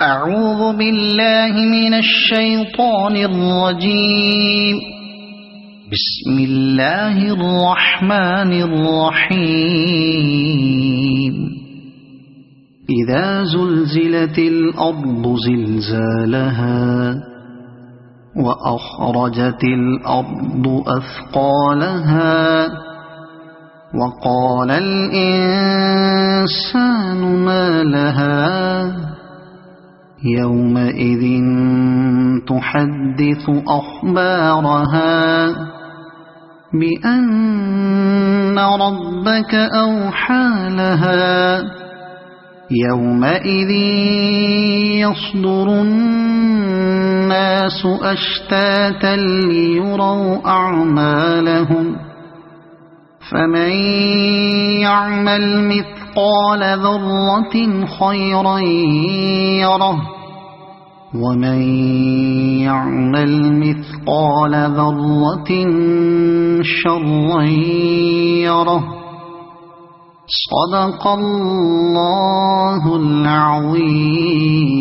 أعوذ بالله من الشيطان الرجيم. بسم الله الرحمن الرحيم. إذا زلزلت الأرض زلزالها وأخرجت الأرض أثقالها وقال الإنسان ما لها يومئذ تحدث أخبارها بأن ربك أوحى لها يومئذ يصدر الناس أشتاتا ليروا أعمالهم فمن يعمل مثقال ذرة خيرا يره ومن يعمل مثقال ذرة شرا يره. صدق الله العظيم.